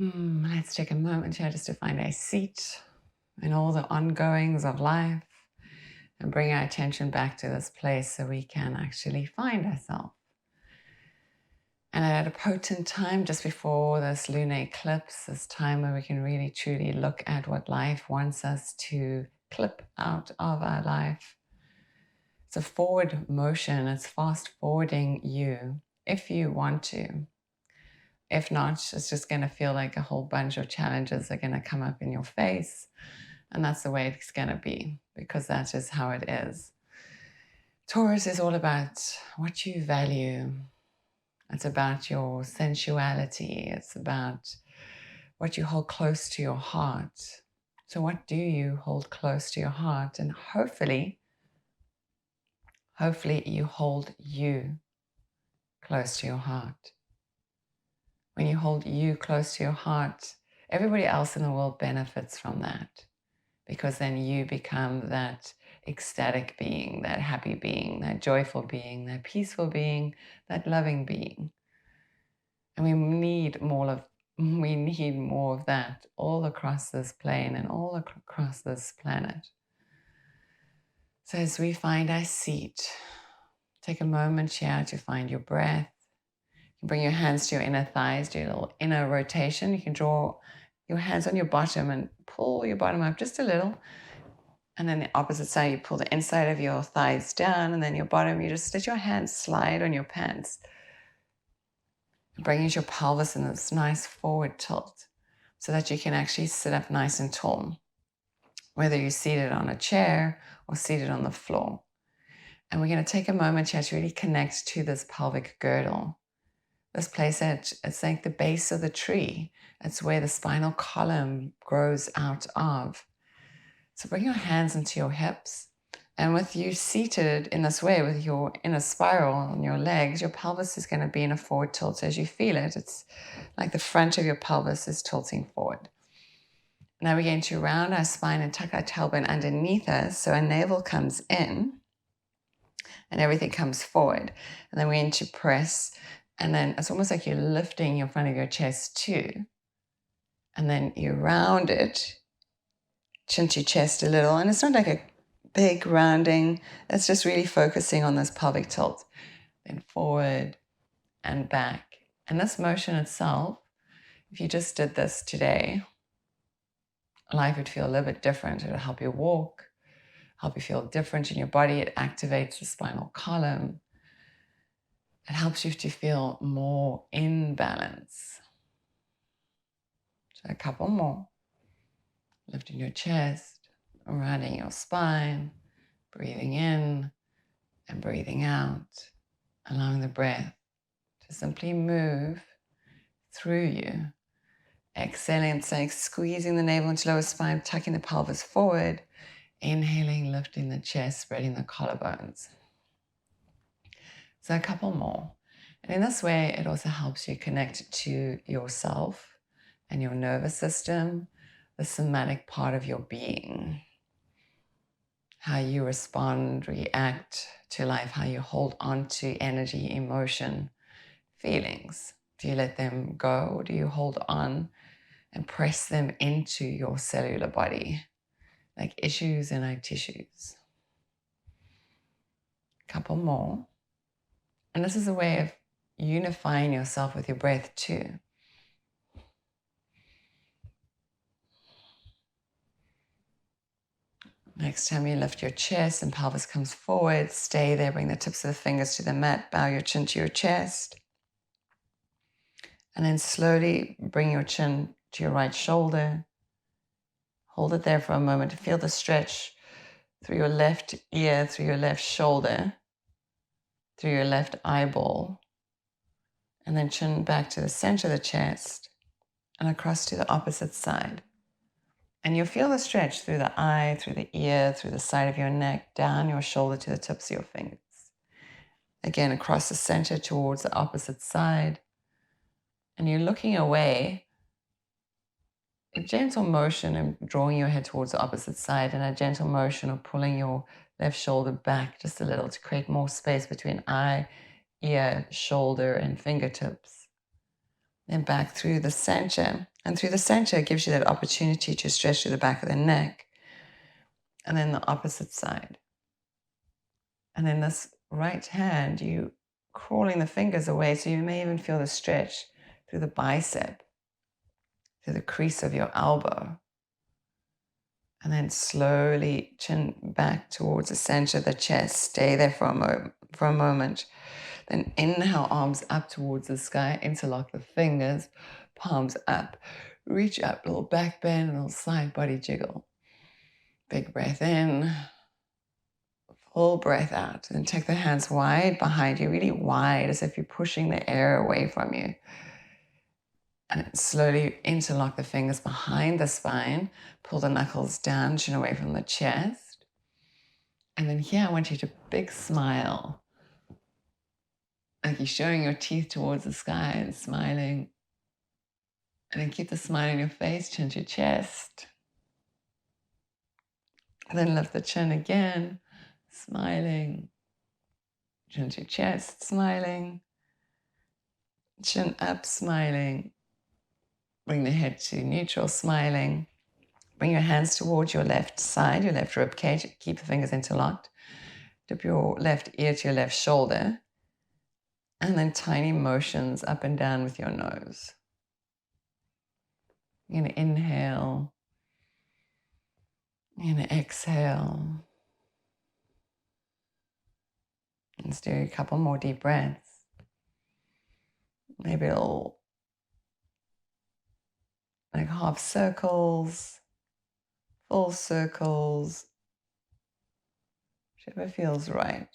Let's take a moment here just to find a seat in all the ongoings of life and bring our attention back to this place so we can actually find ourselves. And at a potent time just before this lunar eclipse, this time where we can really truly look at what life wants us to clip out of our life. It's a forward motion, it's fast forwarding you if you want to. If not, it's just going to feel like a whole bunch of challenges are going to come up in your face. And that's the way it's going to be, because that is how it is. Taurus is all about what you value. It's about your sensuality. It's about what you hold close to your heart. So what do you hold close to your heart? And hopefully you hold you close to your heart. When you hold you close to your heart, everybody else in the world benefits from that, because then you become that ecstatic being, that happy being, that joyful being, that peaceful being, that loving being. And we need more of that all across this plane and all across this planet. So as we find our seat, take a moment here to find your breath. Bring your hands to your inner thighs, do a little inner rotation. You can draw your hands on your bottom and pull your bottom up just a little. And then the opposite side, you pull the inside of your thighs down, and then your bottom, you just let your hands slide on your pants. Bringing your pelvis in this nice forward tilt so that you can actually sit up nice and tall, whether you're seated on a chair or seated on the floor. And we're going to take a moment here to really connect to this pelvic girdle. This place, it's like the base of the tree. It's where the spinal column grows out of. So bring your hands into your hips. And with you seated in this way, with your inner spiral on your legs, your pelvis is going to be in a forward tilt as you feel it. It's like the front of your pelvis is tilting forward. Now we're going to round our spine and tuck our tailbone underneath us. So our navel comes in and everything comes forward. And then we're going to press. And then it's almost like you're lifting your front of your chest too. And then you round it, chin to chest a little. And it's not like a big rounding. It's just really focusing on this pelvic tilt. Then forward and back. And this motion itself, if you just did this today, life would feel a little bit different. It'll help you walk, help you feel different in your body. It activates the spinal column. It helps you to feel more in balance. So a couple more. Lifting your chest, rounding your spine, breathing in and breathing out, allowing the breath to simply move through you. Exhaling, it's like squeezing the navel into lower spine, tucking the pelvis forward. Inhaling, lifting the chest, spreading the collarbones. So a couple more. And in this way, it also helps you connect to yourself and your nervous system, the somatic part of your being, how you respond, react to life, how you hold on to energy, emotion, feelings. Do you let them go, or do you hold on and press them into your cellular body, like issues in our tissues? A couple more. And this is a way of unifying yourself with your breath too. Next time you lift your chest and pelvis comes forward, stay there, bring the tips of the fingers to the mat, bow your chin to your chest. And then slowly bring your chin to your right shoulder. Hold it there for a moment to feel the stretch through your left ear, through your left shoulder, through your left eyeball. And then chin back to the center of the chest and across to the opposite side. And you'll feel the stretch through the eye, through the ear, through the side of your neck, down your shoulder to the tips of your fingers. Again, across the center towards the opposite side. And you're looking away, a gentle motion and drawing your head towards the opposite side, and a gentle motion of pulling your left shoulder back just a little to create more space between eye, ear, shoulder, and fingertips. Then back through the center And through the center, it gives you that opportunity to stretch to the back of the neck. And then the opposite side. And then this right hand, you crawling the fingers away, so you may even feel the stretch through the bicep, through the crease of your elbow. And then slowly chin back towards the center of the chest. Stay there for a moment. Then inhale, arms up towards the sky. Interlock the fingers, palms up. Reach up, little back bend, little side body jiggle. Big breath in. Full breath out. Then take the hands wide behind you, really wide, as if you're pushing the air away from you. And slowly interlock the fingers behind the spine. Pull the knuckles down, chin away from the chest. And then here, I want you to big smile. Like you're showing your teeth towards the sky and smiling. And then keep the smile on your face, chin to your chest. And then lift the chin again, smiling. Chin to your chest, smiling. Chin up, smiling. Bring the head to neutral, smiling. Bring your hands towards your left side, your left rib cage. Keep the fingers interlocked. Dip your left ear to your left shoulder. And then tiny motions up and down with your nose. You're going to inhale. You're going to exhale. Let's do a couple more deep breaths. Maybe a little like half circles, full circles, whichever feels right.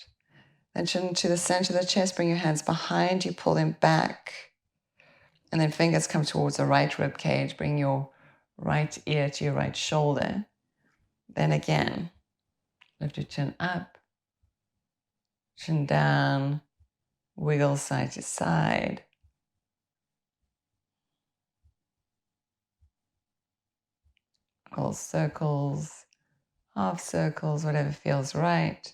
Then chin to the center of the chest, bring your hands behind you, pull them back. And then fingers come towards the right rib cage, bring your right ear to your right shoulder. Then again, lift your chin up, chin down, wiggle side to side. Full circles, half circles, whatever feels right.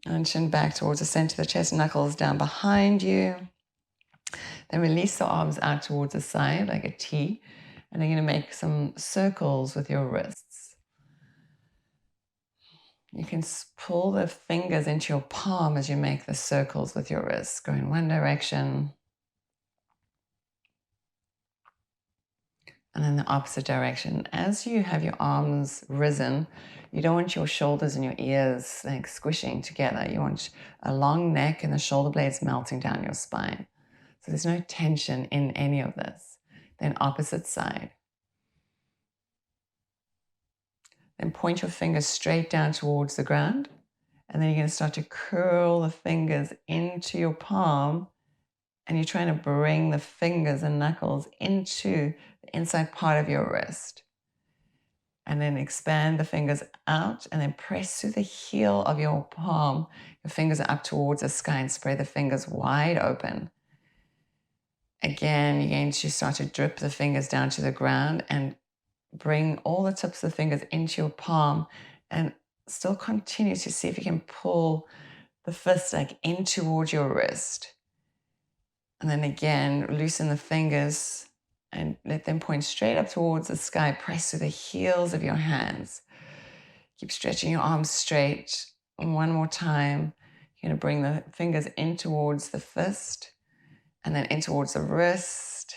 And chin back towards the center of the chest, knuckles down behind you. Then release the arms out towards the side like a T. And you're going to make some circles with your wrists. You can pull the fingers into your palm as you make the circles with your wrists. Go in one direction. And then the opposite direction. As you have your arms risen, you don't want your shoulders and your ears like squishing together. You want a long neck and the shoulder blades melting down your spine. So there's no tension in any of this. Then opposite side. Then point your fingers straight down towards the ground. And then you're going to start to curl the fingers into your palm. And you're trying to bring the fingers and knuckles into the inside part of your wrist. And then expand the fingers out and then press through the heel of your palm. Your fingers are up towards the sky and spread the fingers wide open. Again, you're going to start to drip the fingers down to the ground and bring all the tips of the fingers into your palm and still continue to see if you can pull the fist like in towards your wrist. And then again, loosen the fingers and let them point straight up towards the sky. Press through the heels of your hands. Keep stretching your arms straight. And one more time, you're going to bring the fingers in towards the fist and then in towards the wrist.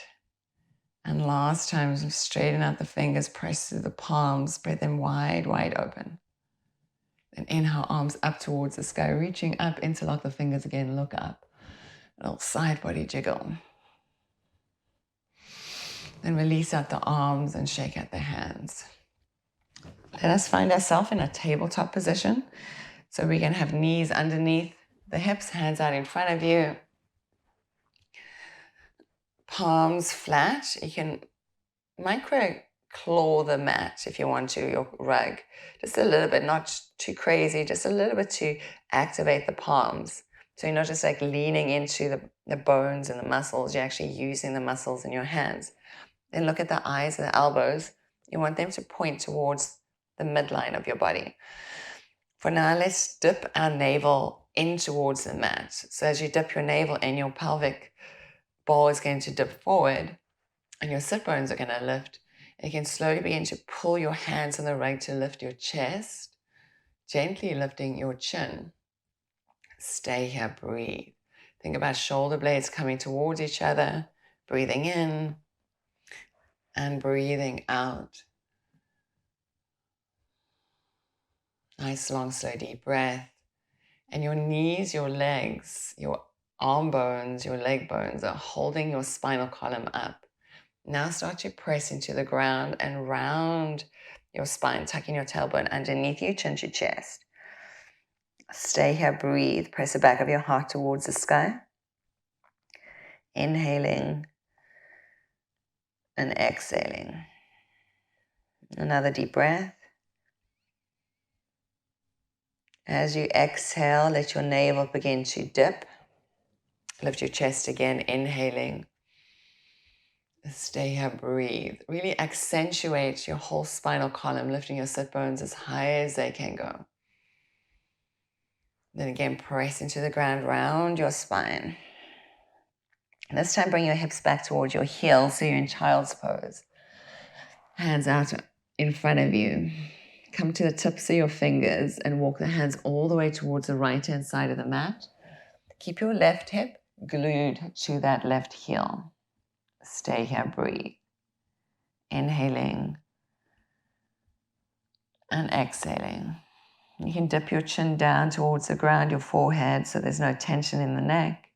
And last time, straighten out the fingers, press through the palms, spread them wide, wide open. Then inhale, arms up towards the sky, reaching up, interlock the fingers again, look up. A little side body jiggle. Then release out the arms and shake out the hands. Let us find ourselves in a tabletop position. So we're going to have knees underneath the hips, hands out in front of you. Palms flat. You can micro claw the mat if you want to, your rug. Just a little bit, not too crazy, just a little bit to activate the palms. So you're not just like leaning into the bones and the muscles, you're actually using the muscles in your hands. Then look at the eyes and the elbows. You want them to point towards the midline of your body. For now, let's dip our navel in towards the mat. So as you dip your navel in, your pelvic ball is going to dip forward. and your sit bones are going to lift. And you can slowly begin to pull your hands on the rug to lift your chest, gently lifting your chin. Stay here, breathe. Think about shoulder blades coming towards each other, breathing in and breathing out. Nice, long, slow, deep breath. And your knees, your legs, your arm bones, your leg bones are holding your spinal column up. Now start to press into the ground and round your spine, tucking your tailbone underneath you, chin to chest. Stay here, breathe. Press the back of your heart towards the sky. Inhaling and exhaling. Another deep breath. As you exhale, let your navel begin to dip. Lift your chest again, inhaling. Stay here, breathe. Really accentuate your whole spinal column, lifting your sit bones as high as they can go. Then again, press into the ground, round your spine. And this time, bring your hips back towards your heels so you're in child's pose. Hands out in front of you. Come to the tips of your fingers and walk the hands all the way towards the right-hand side of the mat. Keep your left hip glued to that left heel. Stay here, breathe. Inhaling and exhaling. You can dip your chin down towards the ground, your forehead, so there's no tension in the neck.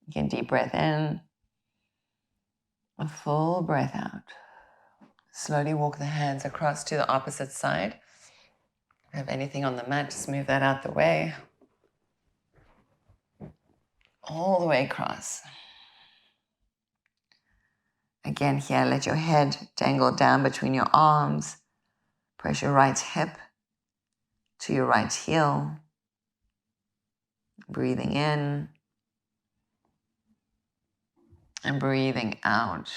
You can deep breath in, a full breath out. Slowly walk the hands across to the opposite side. If you have anything on the mat, just move that out the way. All the way across. Again here, let your head dangle down between your arms. Press your right hip to your right heel. Breathing in and breathing out.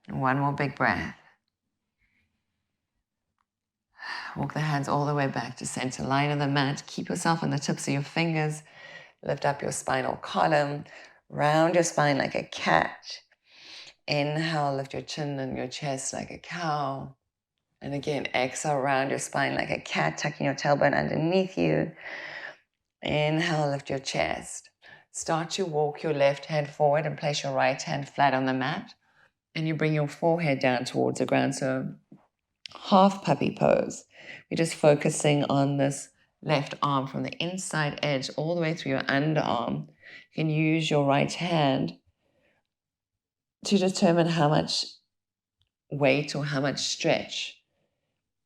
One more big breath. Walk the hands all the way back to center line of the mat. Keep yourself on the tips of your fingers. Lift up your spinal column. Round your spine like a cat. Inhale, lift your chin and your chest like a cow. And again, exhale, round your spine like a cat, tucking your tailbone underneath you. Inhale, lift your chest. Start to walk your left hand forward and place your right hand flat on the mat. And you bring your forehead down towards the ground. So half puppy pose. We're just focusing on this left arm from the inside edge all the way through your underarm. You can use your right hand to determine how much weight or how much stretch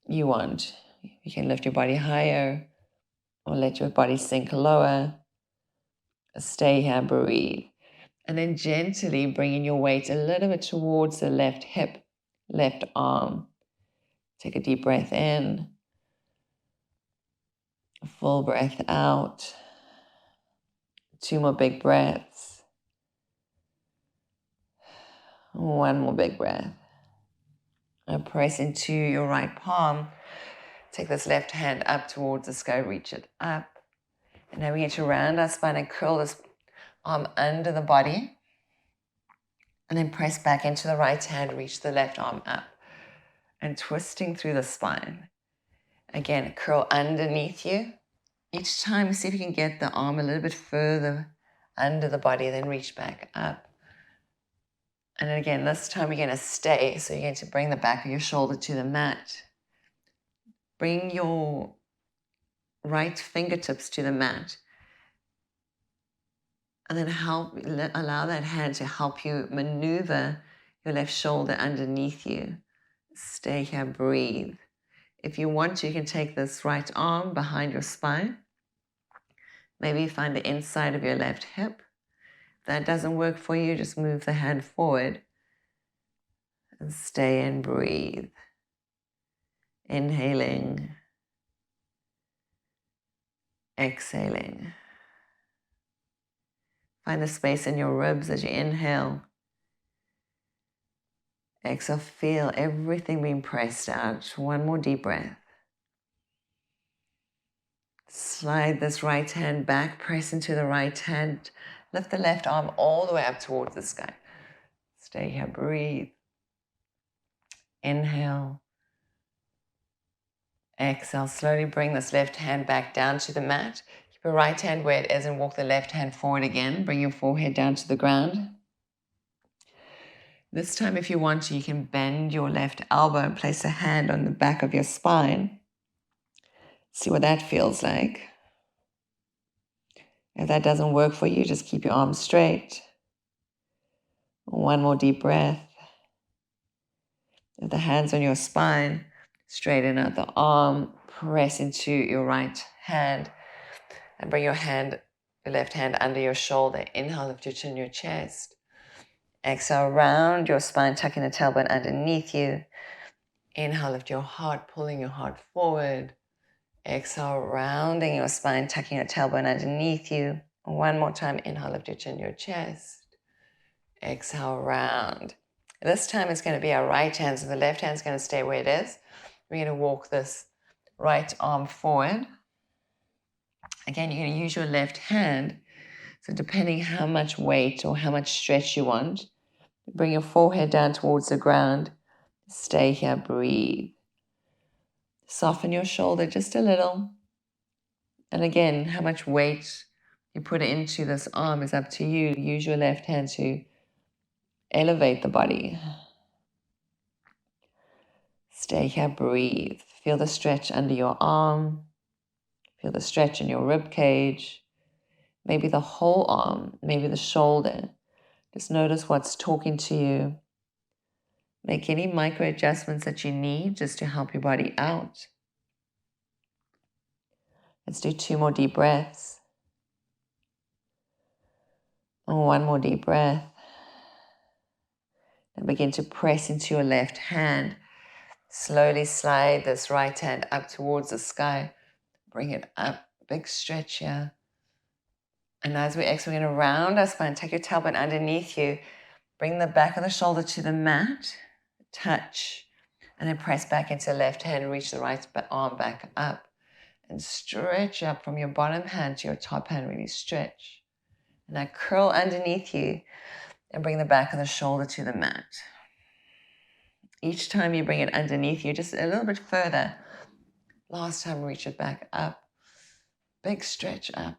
you want. You can lift your body higher or let your body sink lower. Stay here, breathe. And then gently bringing your weight a little bit towards the left hip, left arm. Take a deep breath in. A full breath out. 2 more big breaths. 1 more big breath. And press into your right palm. Take this left hand up towards the sky, reach it up. And now we get to round our spine and curl this arm under the body. And then press back into the right hand, reach the left arm up. And twisting through the spine. Again, curl underneath you. Each time, see if you can get the arm a little bit further under the body, then reach back up. And again, this time you're going to stay. So you're going to bring the back of your shoulder to the mat. Bring your right fingertips to the mat. And then allow that hand to help you maneuver your left shoulder underneath you. Stay here, breathe. If you want to, you can take this right arm behind your spine. Maybe find the inside of your left hip. If that doesn't work for you, just move the hand forward. And stay and breathe. Inhaling. Exhaling. Find the space in your ribs as you inhale. Exhale, feel everything being pressed out. 1 more deep breath. Slide this right hand back, press into the right hand. Lift the left arm all the way up towards the sky. Stay here, breathe. Inhale. Exhale, slowly bring this left hand back down to the mat. Keep your right hand where it is and walk the left hand forward again. Bring your forehead down to the ground. This time, if you want to, you can bend your left elbow and place a hand on the back of your spine. See what that feels like. If that doesn't work for you, just keep your arms straight. One more deep breath. With the hands on your spine, straighten out the arm, press into your right hand, and bring your left hand under your shoulder. Inhale, lift your chin, your chest. Exhale, round your spine, tucking the tailbone underneath you. Inhale, lift your heart, pulling your heart forward. Exhale, rounding your spine, tucking your tailbone underneath you. One more time, inhale, lift your chin, your chest. Exhale, round. This time it's going to be our right hand, so the left hand's going to stay where it is. We're going to walk this right arm forward. Again, you're going to use your left hand. So depending how much weight or how much stretch you want, bring your forehead down towards the ground. Stay here, breathe. Soften your shoulder just a little. And again, how much weight you put into this arm is up to you. Use your left hand to elevate the body. Stay here, breathe. Feel the stretch under your arm. Feel the stretch in your rib cage. Maybe the whole arm, maybe the shoulder. Just notice what's talking to you. Make any micro adjustments that you need just to help your body out. Let's do 2 more deep breaths. And 1 more deep breath. And begin to press into your left hand. Slowly slide this right hand up towards the sky. Bring it up. Big stretch here. And as we exhale, we're going to round our spine. Take your tailbone underneath you. Bring the back of the shoulder to the mat. Touch. And then press back into the left hand. Reach the right arm back up. And stretch up from your bottom hand to your top hand. Really stretch. And now curl underneath you. And bring the back of the shoulder to the mat. Each time you bring it underneath you, just a little bit further. Last time, reach it back up. Big stretch up.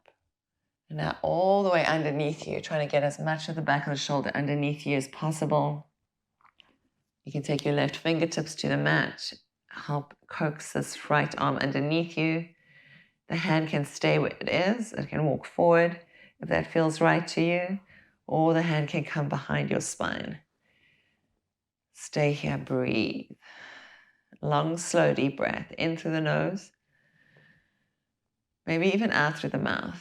And now all the way underneath you, trying to get as much of the back of the shoulder underneath you as possible. You can take your left fingertips to the mat. Help coax this right arm underneath you. The hand can stay where it is. It can walk forward if that feels right to you. Or the hand can come behind your spine. Stay here, breathe. Long, slow, deep breath. In through the nose. Maybe even out through the mouth.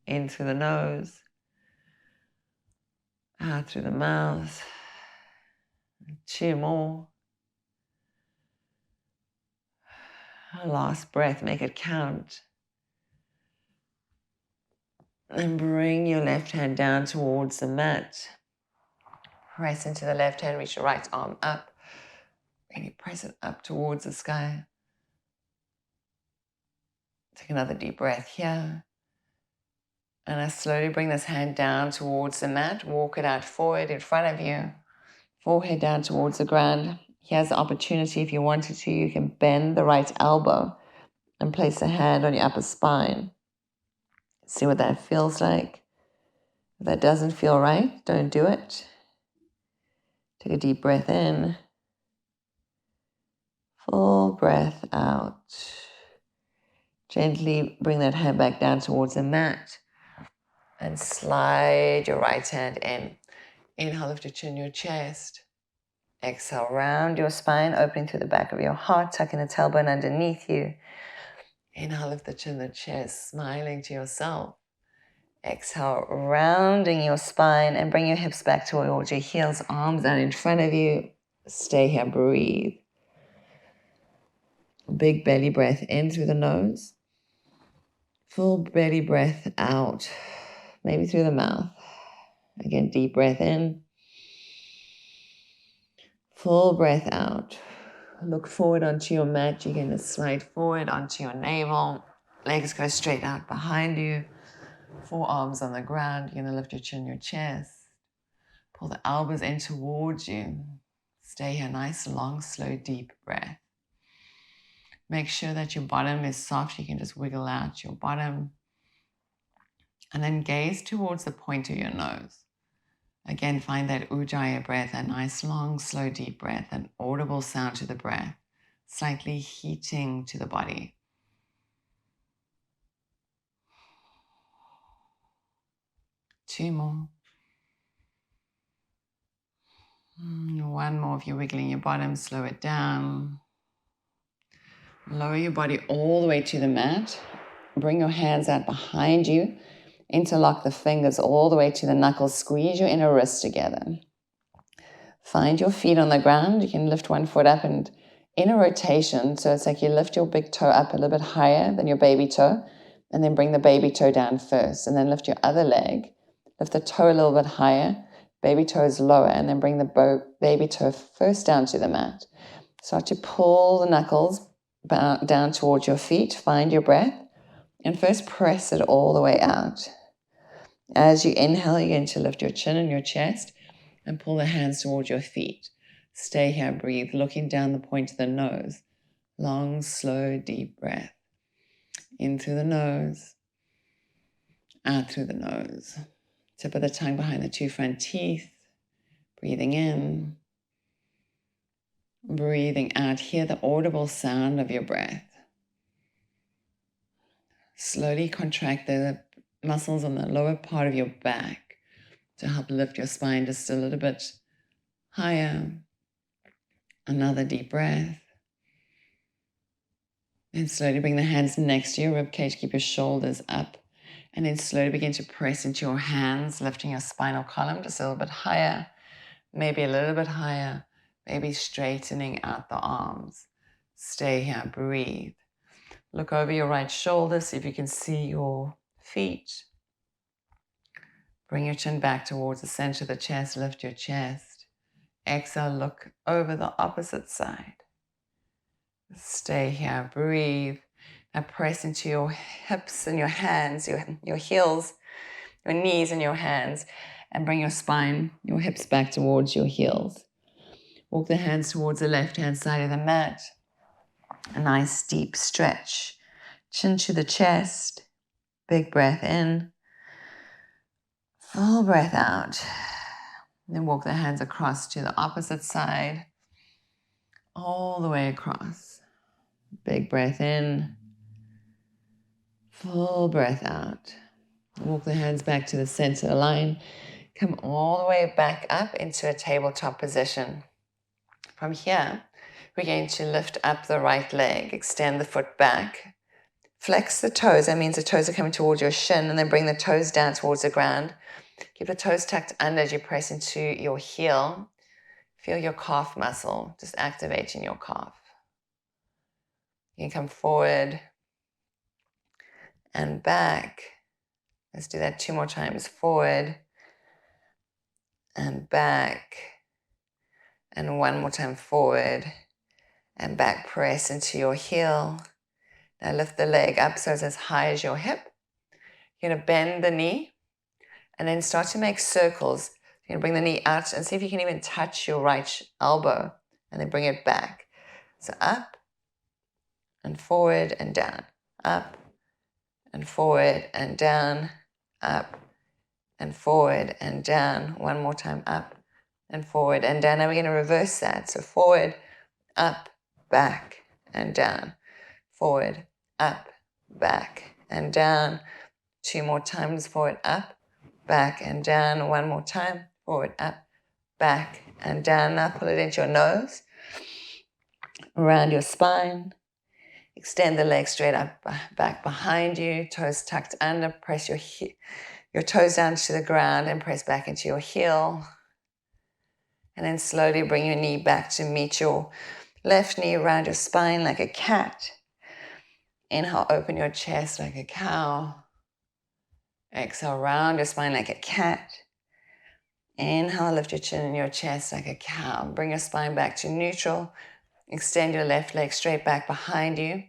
In through the nose. Out through the mouth. 2 more. Last breath, make it count. And bring your left hand down towards the mat. Press into the left hand, reach your right arm up. Really press it up towards the sky. Take another deep breath here. And I slowly bring this hand down towards the mat. Walk it out forward in front of you. Forehead down towards the ground. Here's the opportunity. If you wanted to, you can bend the right elbow and place a hand on your upper spine. See what that feels like. If that doesn't feel right, don't do it. Take a deep breath in. Full breath out. Gently bring that hand back down towards the mat. And slide your right hand in. Inhale, lift your chin, your chest. Exhale, round your spine, opening through the back of your heart, tucking the tailbone underneath you. Inhale, lift the chin, the chest, smiling to yourself. Exhale, rounding your spine and bring your hips back towards your heels, arms out in front of you. Stay here, breathe. Big belly breath in through the nose. Full belly breath out, maybe through the mouth. Again, deep breath in. Full breath out. Look forward onto your mat. You're going to slide forward onto your navel. Legs go straight out behind you. Forearms on the ground. You're going to lift your chin, your chest. Pull the elbows in towards you. Stay here, nice, long, slow, deep breath. Make sure that your bottom is soft. You can just wiggle out your bottom. And then gaze towards the point of your nose. Again, find that ujjayi breath, a nice, long, slow, deep breath, an audible sound to the breath, slightly heating to the body. Two more. One more. If you're wiggling your bottom, slow it down. Lower your body all the way to the mat. Bring your hands out behind you. Interlock the fingers all the way to the knuckles. Squeeze your inner wrists together. Find your feet on the ground. You can lift one foot up and in a rotation. So it's like you lift your big toe up a little bit higher than your baby toe. And then bring the baby toe down first. And then lift your other leg. Lift the toe a little bit higher. Baby toe is lower. And then bring the baby toe first down to the mat. Start to pull the knuckles down towards your feet. Find your breath. And first press it all the way out. As you inhale, you're going to lift your chin and your chest and pull the hands towards your feet. Stay here, breathe, looking down the point of the nose. Long, slow, deep breath. In through the nose, out through the nose. Tip of the tongue behind the two front teeth. Breathing in. Breathing out. Hear the audible sound of your breath. Slowly contract the muscles on the lower part of your back to help lift your spine just a little bit higher. Another deep breath. And slowly bring the hands next to your ribcage. Keep your shoulders up. And then slowly begin to press into your hands, lifting your spinal column just a little bit higher. Maybe a little bit higher. Maybe straightening out the arms. Stay here. Breathe. Look over your right shoulder. See if you can see your feet. Bring your chin back towards the center of the chest. Lift your chest. Exhale, look over the opposite side. Stay here. Breathe. Now press into your hips and your hands, your heels, your knees and your hands. And bring your spine, your hips back towards your heels. Walk the hands towards the left-hand side of the mat. A nice deep stretch. Chin to the chest. Big breath in. Full breath out. Then walk the hands across to the opposite side. All the way across. Big breath in. Full breath out. Walk the hands back to the center of the line. Come all the way back up into a tabletop position. From here, we're going to lift up the right leg. Extend the foot back. Flex the toes. That means the toes are coming towards your shin. And then bring the toes down towards the ground. Keep the toes tucked under as you press into your heel. Feel your calf muscle. Just activating your calf. You can come forward and back. Let's do that 2 more times. Forward and back. And 1 more time forward and back. Press into your heel. Now lift the leg up so it's as high as your hip. You're going to bend the knee and then start to make circles. You're going to bring the knee out and see if you can even touch your right elbow and then bring it back. So up and forward and down. Up and forward and down. Up and forward and down. 1 more time. Up and forward and down. Now we're going to reverse that. So forward, up, back, and down. Forward, up, back, and down. 2 more times. Forward, up, back, and down. 1 more time. Forward, up, back, and down. Now pull it into your nose. Around your spine. Extend the legs straight up, back behind you. Toes tucked under. Press your toes down to the ground and press back into your heel. And then slowly bring your knee back to meet your left knee around your spine like a cat. Inhale, open your chest like a cow. Exhale, round your spine like a cat. Inhale, lift your chin and your chest like a cow. Bring your spine back to neutral. Extend your left leg straight back behind you.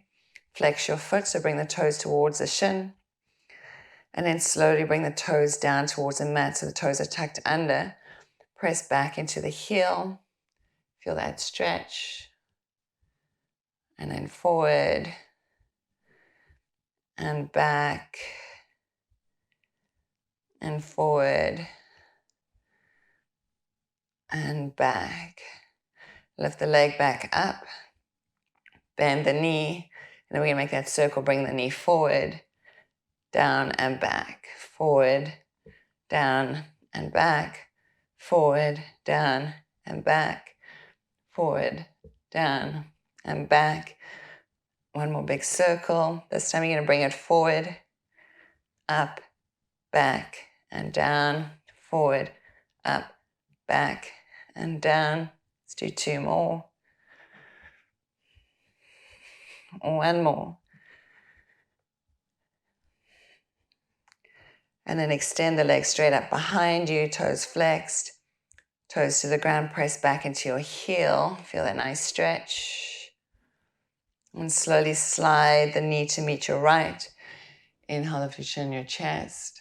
Flex your foot, so bring the toes towards the shin. And then slowly bring the toes down towards the mat so the toes are tucked under. Press back into the heel. Feel that stretch. And then forward and back and forward and back. Lift the leg back up. Bend the knee. And then we're going to make that circle. Bring the knee forward, down and back. Forward, down and back. Forward, down and back. Forward, down and back. One more big circle. This time you're going to bring it forward, up, back, and down. Forward, up, back, and down. Let's do 2 more. One more. And then extend the legs straight up behind you, toes flexed, toes to the ground, press back into your heel. Feel that nice stretch. And slowly slide the knee to meet your right. Inhale, lift your chin, your chest.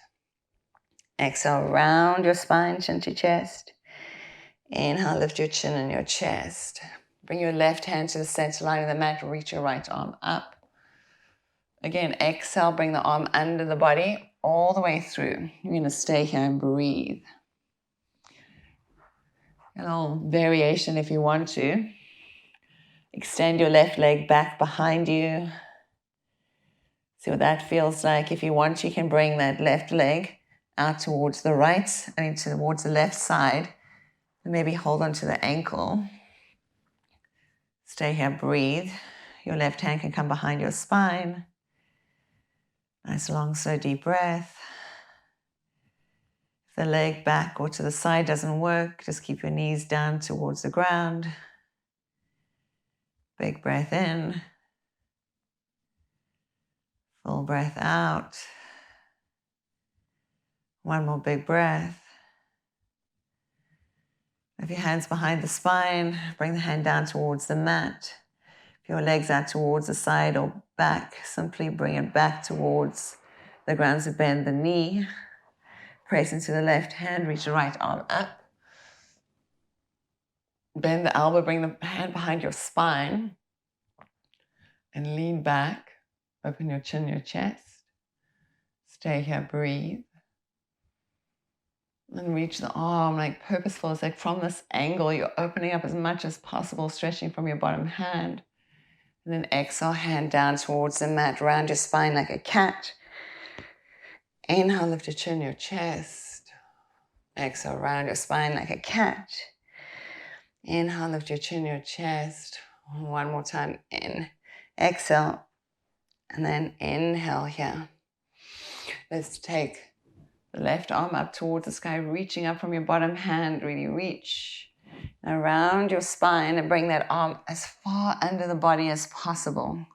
Exhale, round your spine, chin to chest. Inhale, lift your chin and your chest. Bring your left hand to the center line of the mat. Reach your right arm up. Again, exhale, bring the arm under the body all the way through. You're going to stay here and breathe. A little variation if you want to. Extend your left leg back behind you. See what that feels like. If you want, you can bring that left leg out towards the right, towards the left side. And maybe hold onto the ankle. Stay here, breathe. Your left hand can come behind your spine. Nice long, slow, deep breath. If the leg back or to the side doesn't work, just keep your knees down towards the ground. Big breath in. Full breath out. One more big breath. If your hands behind the spine, bring the hand down towards the mat. If your legs out towards the side or back, simply bring it back towards the ground to bend the knee. Press into the left hand, reach the right arm up. Bend the elbow, bring the hand behind your spine. And lean back. Open your chin, your chest. Stay here, breathe. And reach the arm, like purposeful. It's like from this angle, you're opening up as much as possible, stretching from your bottom hand. And then exhale, hand down towards the mat, round your spine like a cat. Inhale, lift your chin, your chest. Exhale, round your spine like a cat. Inhale, lift your chin, your chest. One more time, in. Exhale, and then inhale here. Let's take the left arm up towards the sky, reaching up from your bottom hand, really reach. Around your spine and bring that arm as far under the body as possible.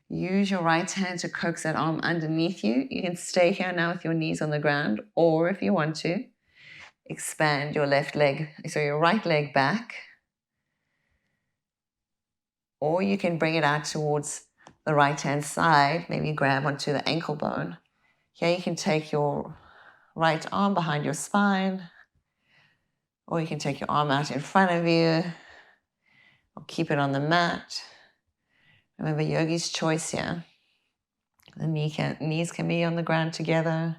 Use your right hand to coax that arm underneath you. You can stay here now with your knees on the ground, or if you want to, expand your your right leg back. Or you can bring it out towards the right hand side, maybe grab onto the ankle bone. Here you can take your right arm behind your spine, or you can take your arm out in front of you, or keep it on the mat. Remember, yogi's choice here. The knees can be on the ground together,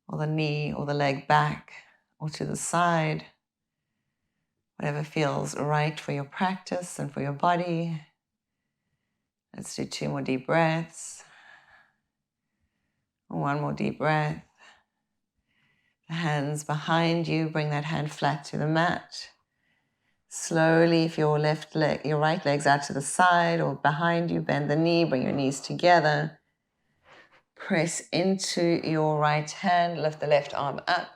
or the knee or the leg back, or to the side. Whatever feels right for your practice and for your body. Let's do 2 more deep breaths. 1 more deep breath. The hands behind you, bring that hand flat to the mat. Slowly, if your right leg's out to the side or behind you, bend the knee, bring your knees together. Press into your right hand, lift the left arm up.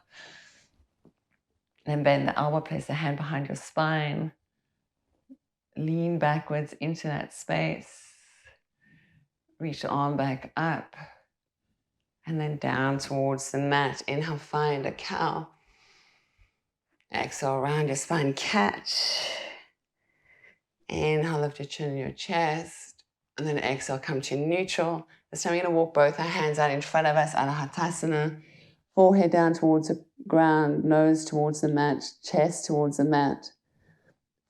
Then bend the elbow, place the hand behind your spine. Lean backwards into that space. Reach the arm back up. And then down towards the mat. Inhale, find a cow. Exhale, round your spine, cat. Inhale, lift your chin, your chest. And then exhale, come to neutral. This time we're going to walk both our hands out in front of us, Anahatasana. Forehead down towards the ground, nose towards the mat, chest towards the mat.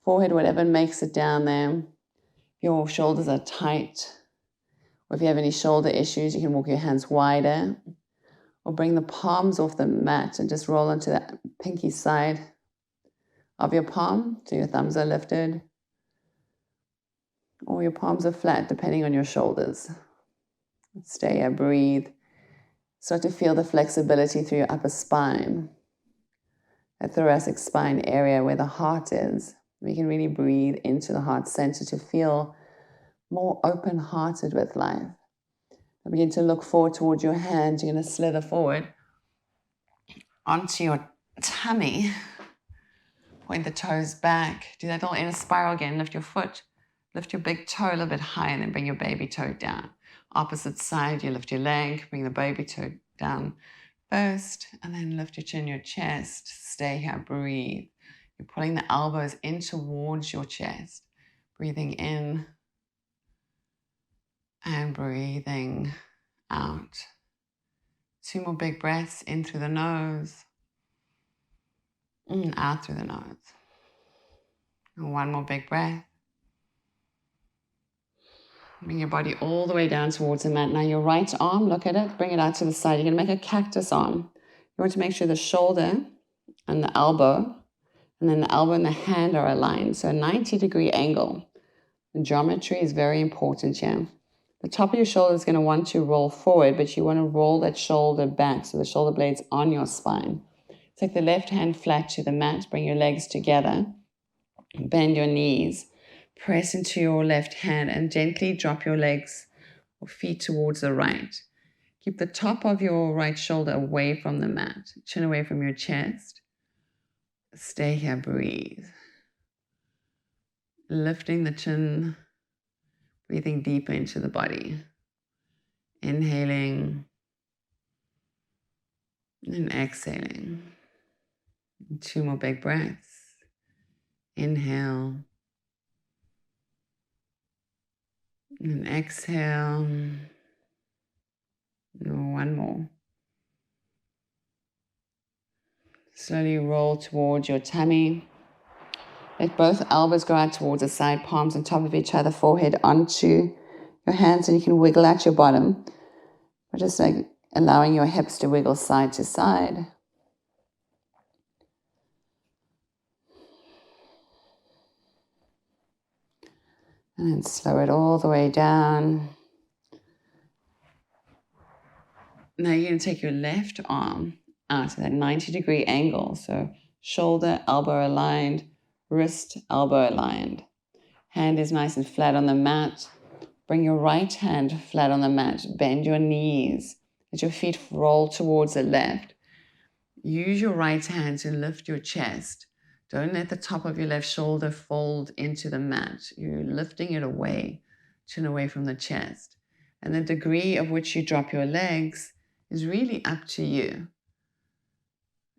Forehead, whatever makes it down there. If your shoulders are tight, or if you have any shoulder issues, you can walk your hands wider, or bring the palms off the mat and just roll onto the pinky side of your palm, so your thumbs are lifted, or your palms are flat, depending on your shoulders. Stay here, breathe. Start to feel the flexibility through your upper spine, that thoracic spine area where the heart is. We can really breathe into the heart center to feel more open-hearted with life. And begin to look forward towards your hands. You're going to slither forward onto your tummy. Point the toes back. Do that little inner spiral again. Lift your foot. Lift your big toe a little bit higher and then bring your baby toe down. Opposite side, you lift your leg. Bring the baby toe down first. And then lift your chin, your chest. Stay here. Breathe. You're pulling the elbows in towards your chest. Breathing in. And breathing out. 2 more big breaths in through the nose. And out through the nose. And 1 more big breath. Bring your body all the way down towards the mat. Now your right arm, look at it, bring it out to the side. You're going to make a cactus arm. You want to make sure the shoulder and the elbow, and then the elbow and the hand are aligned. So a 90-degree angle. The geometry is very important here. The top of your shoulder is going to want to roll forward, but you want to roll that shoulder back so the shoulder blade's on your spine. Take the left hand flat to the mat. Bring your legs together. Bend your knees. Press into your left hand and gently drop your legs or feet towards the right. Keep the top of your right shoulder away from the mat. Chin away from your chest. Stay here, breathe. Lifting the chin, breathing deeper into the body. Inhaling and exhaling. 2 more big breaths. Inhale. And exhale. And 1 more. Slowly roll towards your tummy. Let both elbows go out towards the side, palms on top of each other, forehead onto your hands, and you can wiggle out your bottom. But just like allowing your hips to wiggle side to side. And then slow it all the way down. Now you're going to take your left arm out at that 90-degree angle. So shoulder, elbow aligned, wrist, elbow aligned. Hand is nice and flat on the mat. Bring your right hand flat on the mat. Bend your knees. Let your feet roll towards the left. Use your right hand to lift your chest. Don't let the top of your left shoulder fold into the mat. You're lifting it away, chin away from the chest. And the degree of which you drop your legs is really up to you.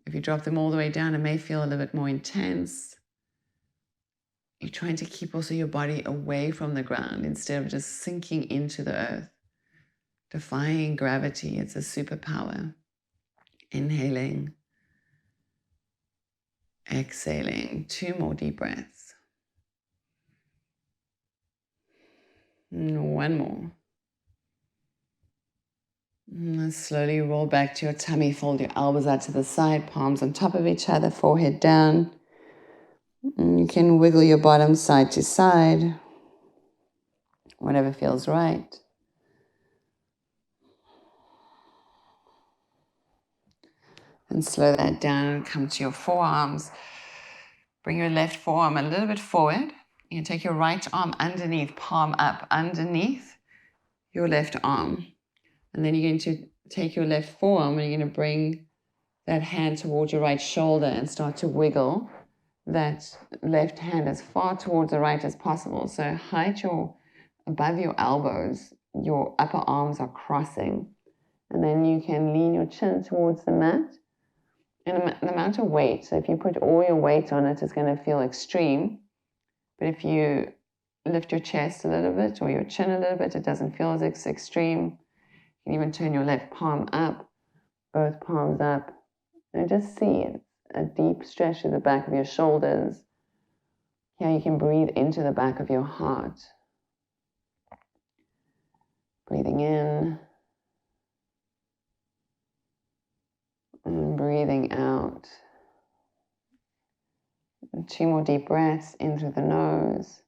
If you drop them all the way down, it may feel a little bit more intense. You're trying to keep also your body away from the ground instead of just sinking into the earth. Defying gravity, it's a superpower. Inhaling. Exhaling. 2 more deep breaths. And 1 more. And slowly roll back to your tummy. Fold your elbows out to the side, palms on top of each other, forehead down. And you can wiggle your bottom side to side, whatever feels right. And slow that down and come to your forearms. Bring your left forearm a little bit forward. You can take your right arm underneath, palm up, underneath your left arm. And then you're going to take your left forearm and you're going to bring that hand towards your right shoulder and start to wiggle that left hand as far towards the right as possible. So height above your elbows, your upper arms are crossing. And then you can lean your chin towards the mat. And the amount of weight, so if you put all your weight on it, it's going to feel extreme. But if you lift your chest a little bit or your chin a little bit, it doesn't feel as extreme. You can even turn your left palm up. both palms up, and just see it. A deep stretch to the back of your shoulders. Here you can breathe into the back of your heart. Breathing in and breathing out. And 2 more deep breaths in through the nose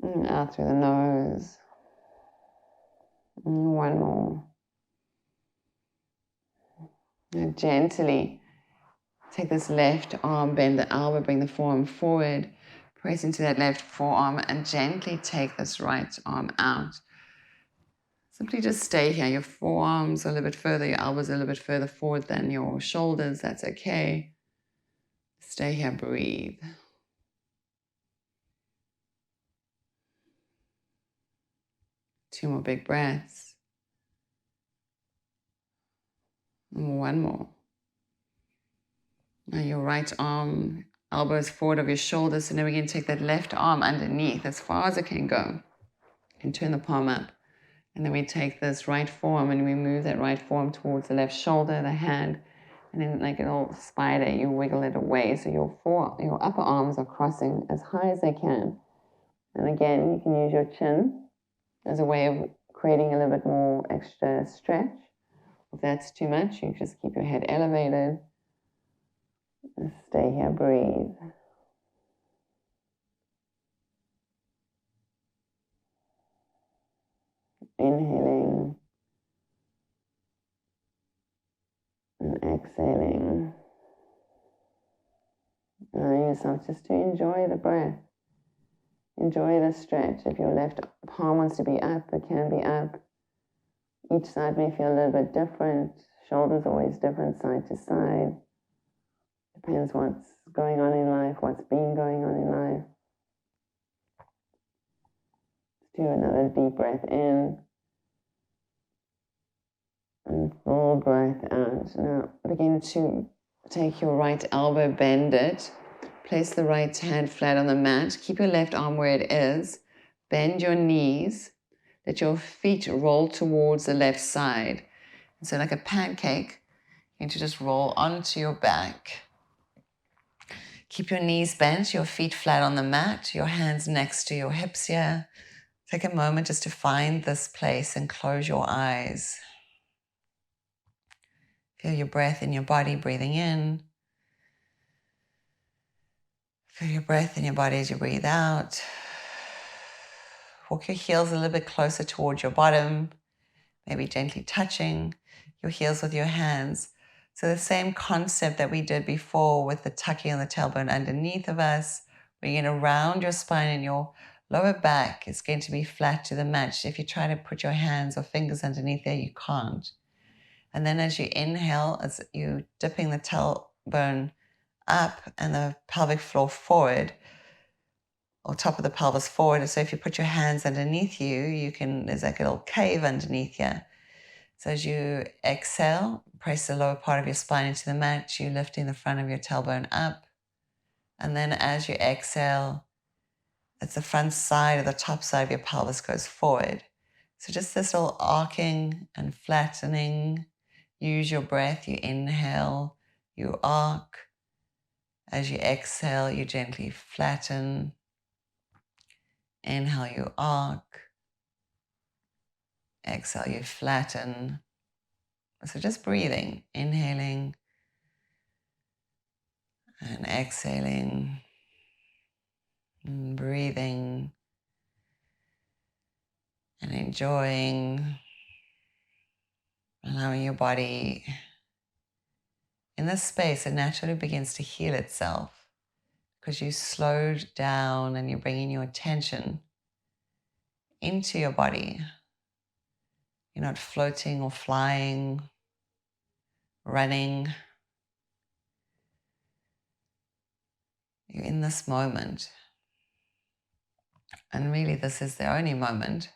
and out through the nose. And 1 more. And gently take this left arm, bend the elbow, bring the forearm forward, press into that left forearm, and gently take this right arm out. Simply just stay here. Your forearms are a little bit further, your elbows are a little bit further forward than your shoulders. That's okay. Stay here, breathe. Two more big breaths. And 1 more. Now your right arm, elbows forward of your shoulders. So now we're going to take that left arm underneath as far as it can go. And turn the palm up. And then we take this right forearm and we move that right forearm towards the left shoulder, the hand. And then like a little spider, you wiggle it away. So your upper arms are crossing as high as they can. And again, you can use your chin as a way of creating a little bit more extra stretch. If that's too much, you just keep your head elevated. And stay here, breathe. Inhaling and exhaling. Allow yourself just to enjoy the breath. Enjoy the stretch. If your left palm wants to be up, it can be up. Each side may feel a little bit different. Shoulders always different side to side. Depends what's going on in life, what's been going on in life. Let's do another deep breath in. And full breath out. Now begin to take your right elbow, bend it. Place the right hand flat on the mat. Keep your left arm where it is. Bend your knees. Let your feet roll towards the left side. And so like a pancake, you're going to just roll onto your back. Keep your knees bent, your feet flat on the mat, your hands next to your hips here. Take a moment just to find this place and close your eyes. Feel your breath in your body, breathing in. Feel your breath in your body as you breathe out. Walk your heels a little bit closer towards your bottom, maybe gently touching your heels with your hands. So the same concept that we did before with the tucking on the tailbone underneath of us, we're going to round your spine and your lower back is going to be flat to the mat. If you try to put your hands or fingers underneath there, you can't. And then as you inhale, as you're dipping the tailbone up and the pelvic floor forward, or top of the pelvis forward. So if you put your hands underneath you, there's like a little cave underneath you. So as you exhale, press the lower part of your spine into the mat, you're lifting the front of your tailbone up. And then as you exhale, it's the front side or the top side of your pelvis goes forward. So just this little arcing and flattening. Use your breath. You inhale, you arc. As you exhale, you gently flatten. Inhale, you arc. Exhale, you flatten. So just breathing, inhaling and exhaling, and breathing and enjoying, allowing your body in this space, it naturally begins to heal itself because you slowed down and you're bringing your attention into your body. You're not floating or flying, running. You're in this moment. And really, this is the only moment.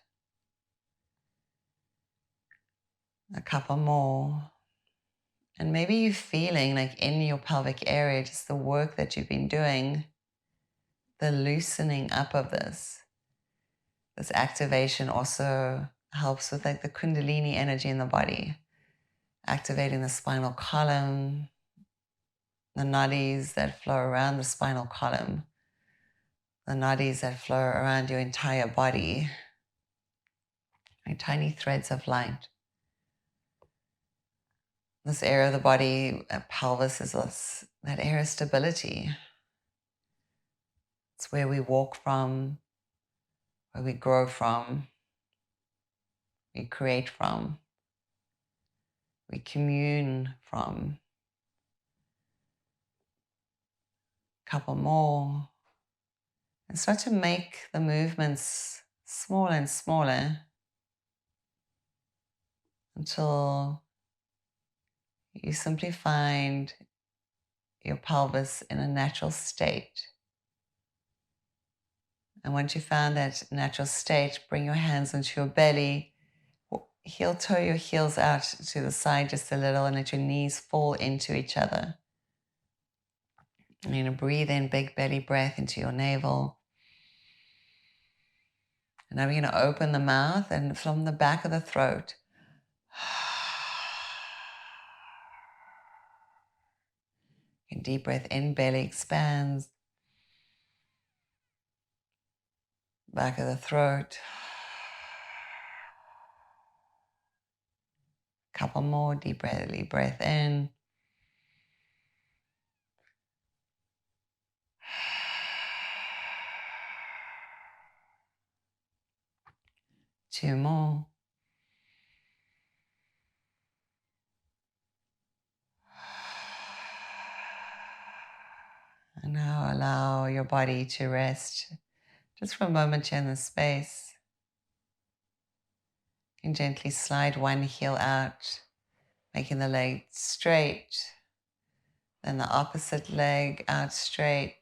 A couple more. And maybe you're feeling like in your pelvic area, just the work that you've been doing, the loosening up of this activation also helps with like the Kundalini energy in the body. activating the spinal column, the nadis that flow around the spinal column, the nadis that flow around your entire body, like tiny threads of light. This area of the body, pelvis, is that area of stability. It's where we walk from, where we grow from, we create from, we commune from. A couple more. And start to make the movements smaller and smaller until you simply find your pelvis in a natural state. And once you found that natural state, bring your hands into your belly, heel toe your heels out to the side just a little, and let your knees fall into each other. And you're going to breathe in, big belly breath into your navel. And now we're going to open the mouth, and from the back of the throat, and deep breath in, belly expands. Back of the throat. Couple more, deep breath in. Two more. And now allow your body to rest just for a moment here in this space. You can gently slide one heel out, making the leg straight. Then the opposite leg out straight.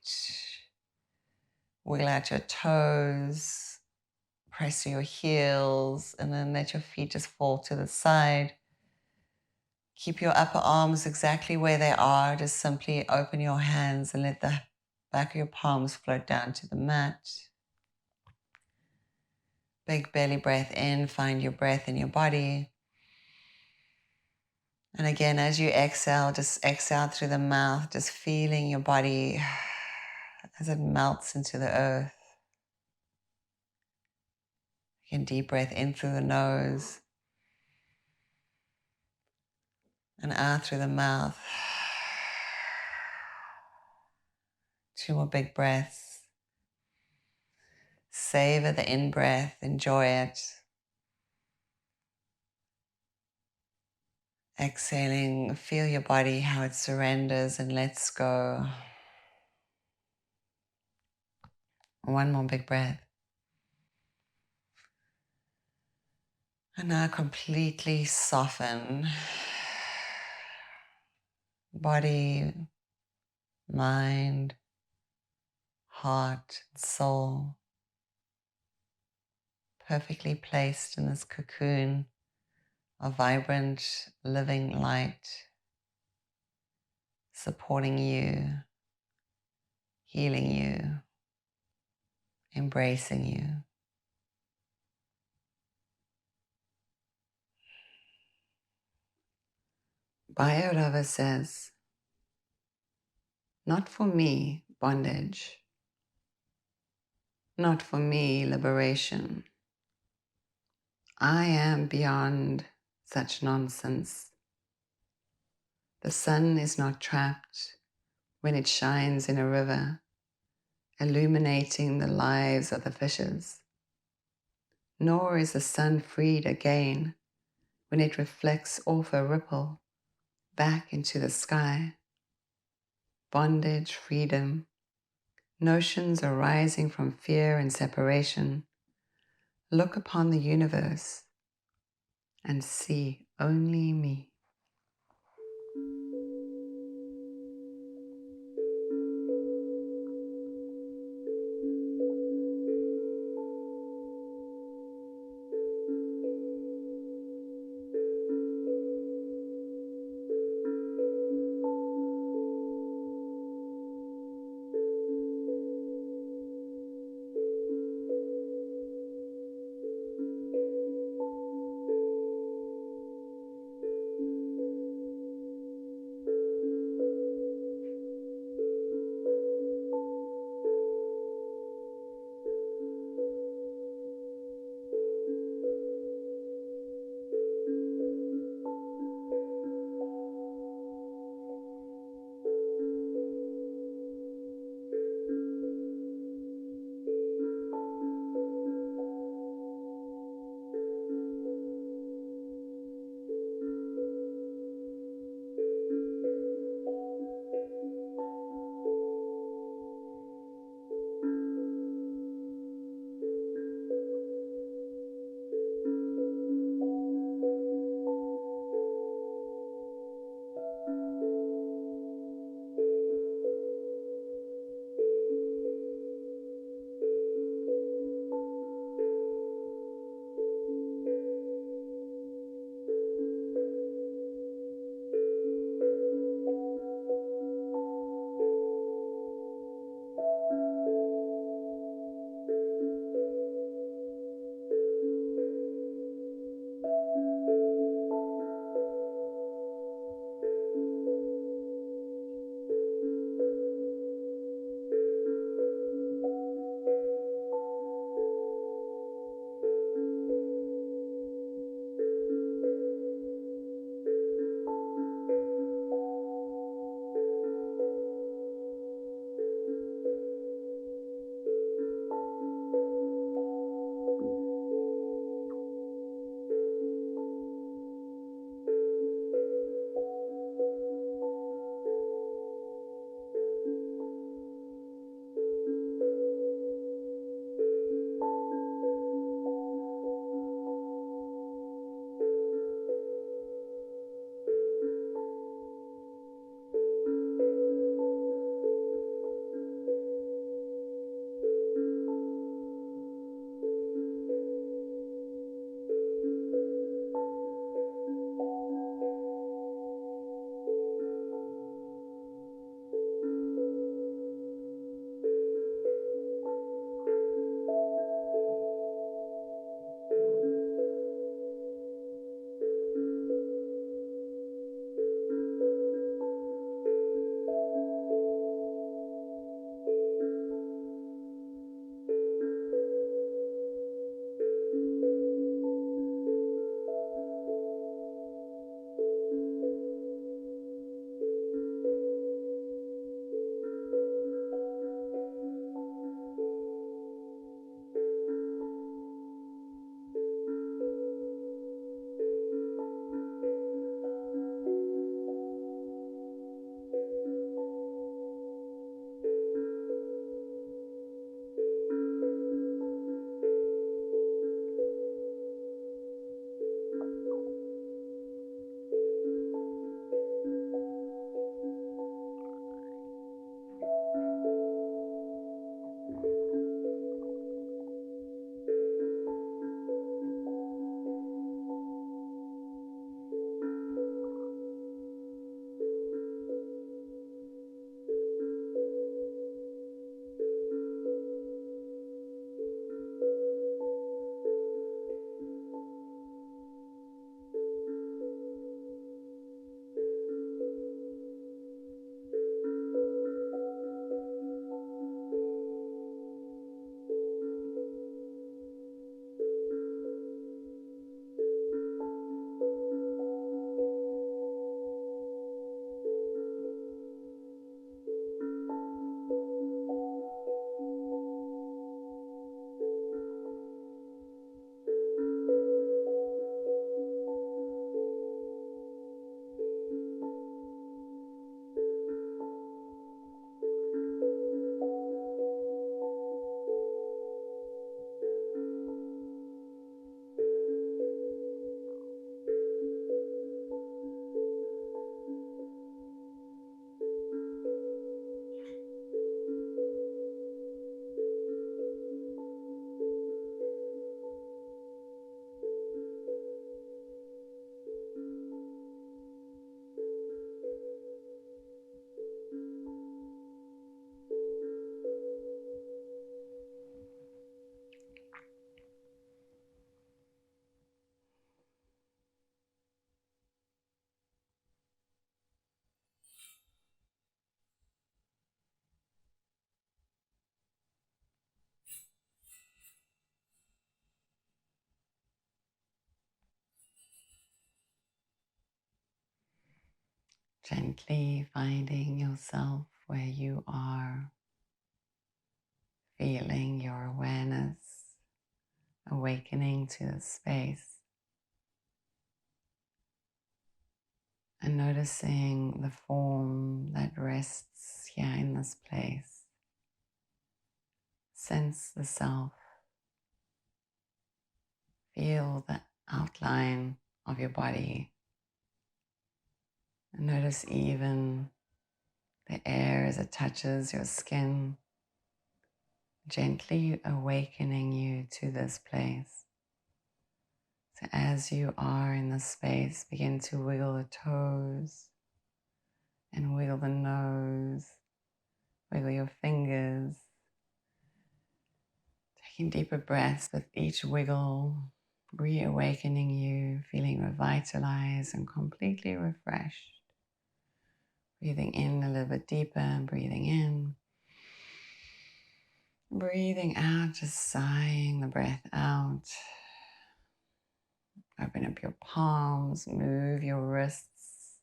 Wiggle out your toes. Press your heels, and then let your feet just fall to the side. Keep your upper arms exactly where they are. Just simply open your hands and let the back of your palms float down to the mat. Big belly breath in, find your breath in your body. And again, as you exhale, just exhale through the mouth, just feeling your body as it melts into the earth. Again, deep breath in through the nose and out through the mouth. Two more big breaths. Savor the in-breath, enjoy it. Exhaling, feel your body, how it surrenders and lets go. One more big breath. And now completely soften. Body, mind, heart, soul. Perfectly placed in this cocoon of vibrant, living light, supporting you, healing you, embracing you. Bhairava says, "Not for me, bondage. Not for me, liberation. I am beyond such nonsense. The sun is not trapped when it shines in a river, illuminating the lives of the fishes. Nor is the sun freed again when it reflects off a ripple back into the sky. Bondage, freedom, notions arising from fear and separation. Look upon the universe and see only me." Gently finding yourself where you are, feeling your awareness awakening to the space, and noticing the form that rests here in this place. Sense the self. Feel the outline of your body. And notice even the air as it touches your skin, gently awakening you to this place. So as you are in this space, begin to wiggle the toes and wiggle the nose, wiggle your fingers, taking deeper breaths with each wiggle, reawakening you, feeling revitalized and completely refreshed. Breathing in a little bit deeper and breathing in. Breathing out, just sighing the breath out. Open up your palms, move your wrists.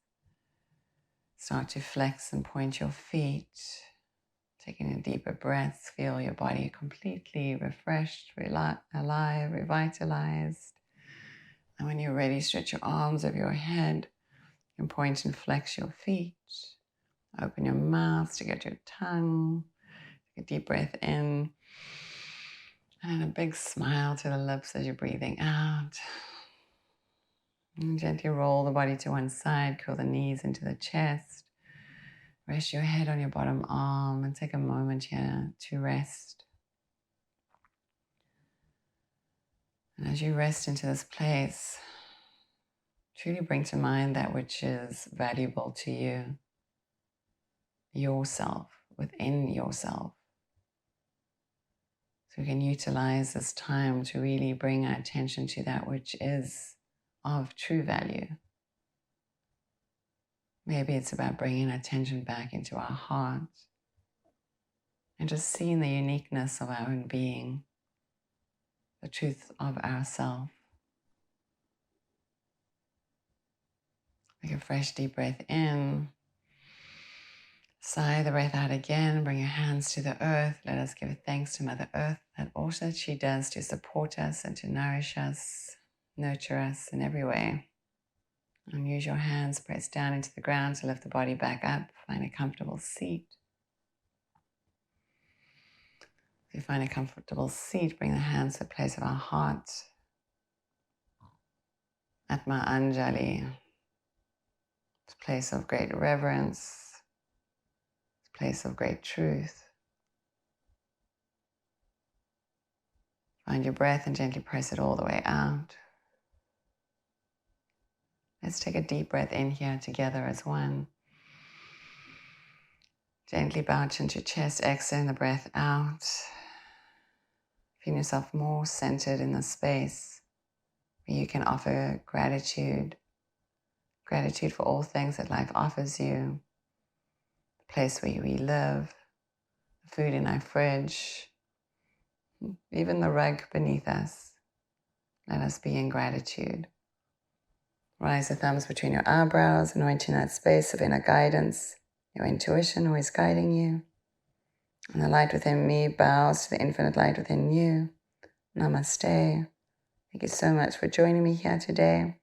Start to flex and point your feet. Taking a deeper breath, feel your body completely refreshed, alive, revitalized. And when you're ready, stretch your arms over your head and point and flex your feet. Open your mouth, stick out your tongue. Take a deep breath in. And a big smile to the lips as you're breathing out. And gently roll the body to one side, curl the knees into the chest. Rest your head on your bottom arm and take a moment here to rest. And as you rest into this place, truly bring to mind that which is valuable to you, yourself, within yourself. So we can utilize this time to really bring our attention to that which is of true value. Maybe it's about bringing attention back into our heart and just seeing the uniqueness of our own being, the truth of ourself. Take a fresh deep breath in. Sigh the breath out again. Bring your hands to the earth. Let us give thanks to Mother Earth that all that she does to support us and to nourish us, nurture us in every way. And use your hands pressed down into the ground to lift the body back up. Find a comfortable seat. If you find a comfortable seat, bring the hands to the place of our heart. Atma Anjali. It's a place of great reverence. It's a place of great truth. Find your breath and gently press it all the way out. Let's take a deep breath in here together as one. Gently bow chin to chest, exhaling the breath out. Feel yourself more centered in the space where you can offer gratitude. Gratitude for all things that life offers you. The place where we live, the food in our fridge, even the rug beneath us. Let us be in gratitude. Rise the thumbs between your eyebrows, anointing that space of inner guidance, your intuition always guiding you. And the light within me bows to the infinite light within you. Namaste. Thank you so much for joining me here today.